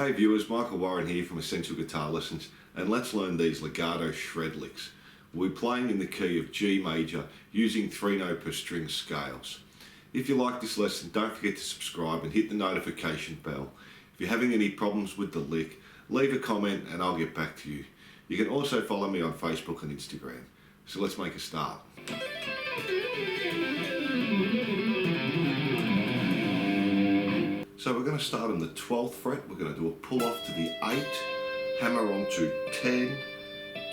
Hey viewers, Michael Warren here from Essential Guitar Lessons, and let's learn these legato shred licks. We'll be playing in the key of G major using 3-note per string scales. If you like this lesson, don't forget to subscribe and hit the notification bell. If you're having any problems with the lick, leave a comment and I'll get back to you. You can also follow me on Facebook and Instagram. So let's make a start. So we're going to start on the 12th fret. We're going to do a pull off to the 8, hammer on to 10,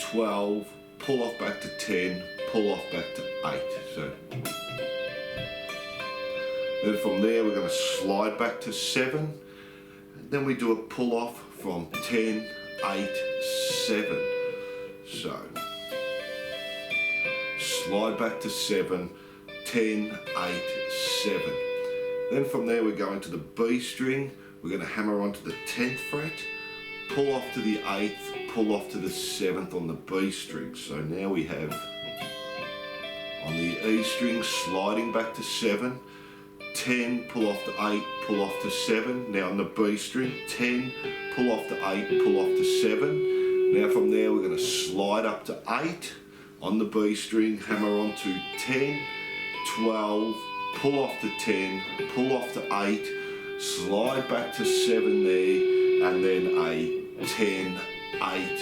12, pull off back to 10, pull off back to 8. So then from there we're going to slide back to 7, and then we do a pull off from 10, 8, 7. So slide back to 7, 10, 8, 7. Then from there we're going to the B string, we're going to hammer onto the 10th fret, pull off to the 8th, pull off to the 7th on the B string. So now we have on the E string sliding back to 7, 10, pull off to 8, pull off to 7. Now on the B string, 10, pull off to 8, pull off to 7. Now from there we're going to slide up to 8 on the B string, hammer on to 10, 12, pull off to 10, pull off to 8, slide back to 7 there, and then a 10, 8,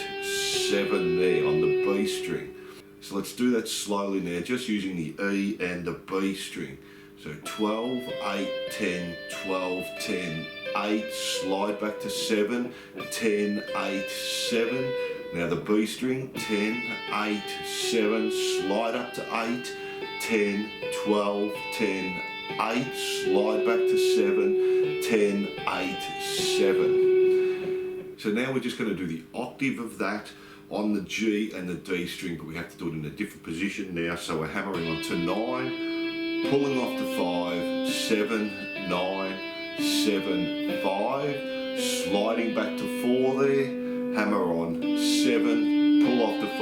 7 there on the B string. So let's do that slowly now, just using the E and the B string. So 12, 8, 10, 12, 10, 8, slide back to 7, 10, 8, 7. Now the B string, 10, 8, 7, slide up to 8, 10, 12, 10, 8, slide back to 7, 10, 8, 7. So now we're just going to do the octave of that on the G and the D string, but we have to do it in a different position now. So we're hammering on to 9, pulling off to 5, 7, 9, 7, 5, sliding back to 4 there, hammer on 7, pull off to 5,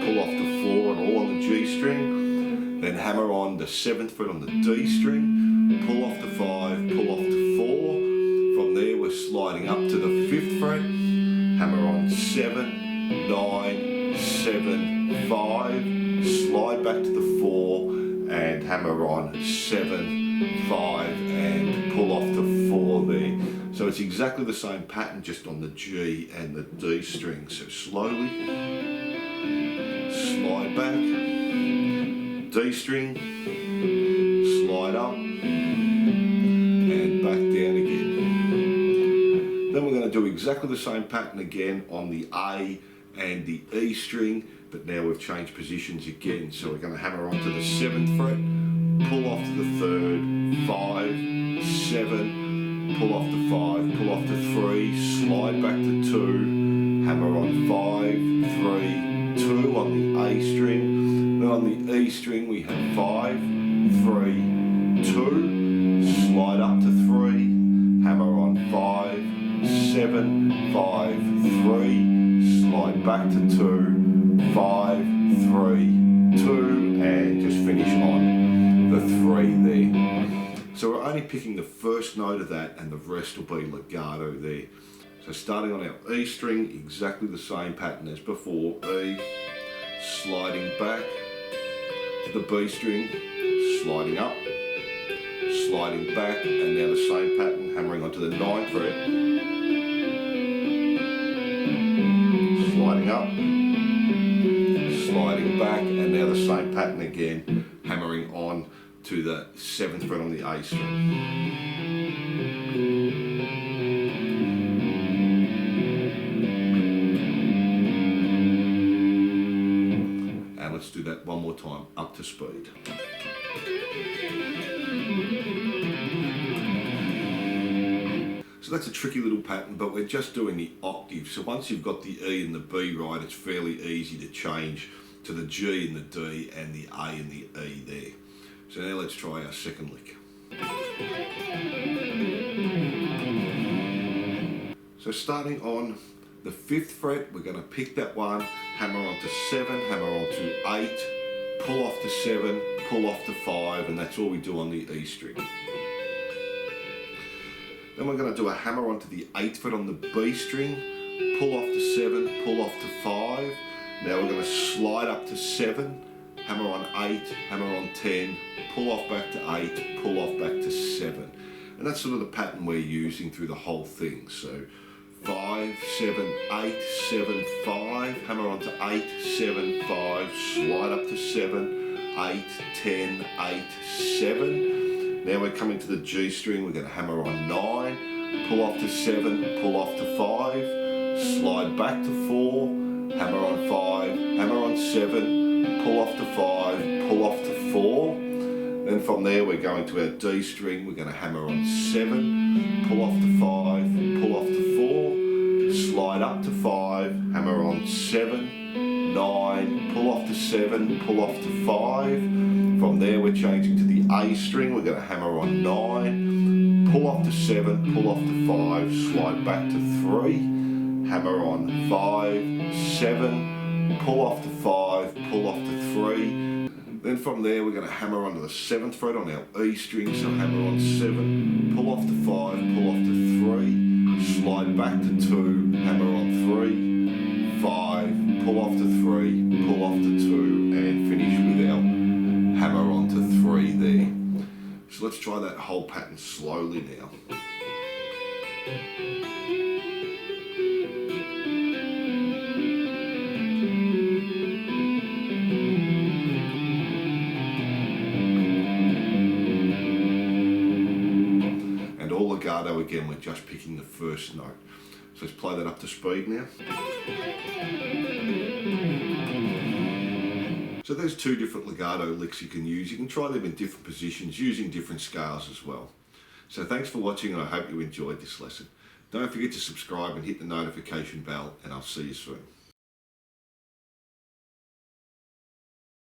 pull off to 4, and all on the G string. Then hammer on the 7th fret on the D string, pull off to 5, pull off to 4. From there we're sliding up to the 5th fret, hammer on 7, 9, 7, 5, slide back to the 4 and hammer on 7, 5 and pull off to 4 there. So it's exactly the same pattern, just on the G and the D string. So slowly, slide back, D string, slide up, and back down again. Then we're going to do exactly the same pattern again on the A and the E string, but now we've changed positions again. So we're going to hammer onto the 7th fret, pull off to the 3rd, 5, 7, pull off to 5, pull off to 3, slide back to 2, hammer on 5, 3, 2 on the A string. Then on the E string we have 5, 3, 2, slide up to 3, hammer on 5, 7, 5, 3, slide back to 2, 5, 3, 2, and just finish on the 3 there. So we're only picking the first note of that, and the rest will be legato there. So starting on our E string, exactly the same pattern as before. E, sliding back to the B string, sliding up, sliding back, and now the same pattern, hammering onto the 9th fret, sliding up, sliding back, and now the same pattern again, hammering on to the 7th fret on the A string. And let's do that one more time, up to speed. So that's a tricky little pattern, but we're just doing the octave. So once you've got the E and the B right, it's fairly easy to change to the G and the D and the A and the E there. So now let's try our second lick. So starting on the 5th fret, we're going to pick that one, hammer on to 7, hammer on to 8, pull off to 7, pull off to 5, and that's all we do on the E string. Then we're going to do a hammer onto the 8th fret on the B string, pull off to 7, pull off to 5. Now we're going to slide up to 7, hammer on 8, hammer on 10, pull off back to 8, pull off back to 7. And that's sort of the pattern we're using through the whole thing. So 5, 7, 8, 7, 5, hammer onto 8, 7, 5, slide up to 7, 8, 10, 8, 7. Now we're coming to the G string, we're going to hammer on 9, pull off to 7, pull off to 5, slide back to 4, hammer on 5, hammer on 7, pull off to 5, pull off to 4. Then from there we're going to our D string, we're going to hammer on 7, pull off to 5, pull off to 4, slide up to 5, hammer on 7, 9, pull off to 7, pull off to 5. From there we're changing to the A string, we're going to hammer on 9, pull off to 7, pull off to 5, slide back to 3, hammer on 5, 7, pull off to 5, pull off to 3. Then from there we're going to hammer onto the 7th fret on our E string, so hammer on 7, pull off to 5, pull off to 3, slide back to 2, hammer on 3, 5, pull off to 3, pull off to 2, and finish with our hammer onto 3 there. So let's try that whole pattern slowly now. And all legato again, we're just picking the first note. So let's play that up to speed now. So there's 2 different legato licks you can use. You can try them in different positions using different scales as well. So thanks for watching, and I hope you enjoyed this lesson. Don't forget to subscribe and hit the notification bell, and I'll see you soon.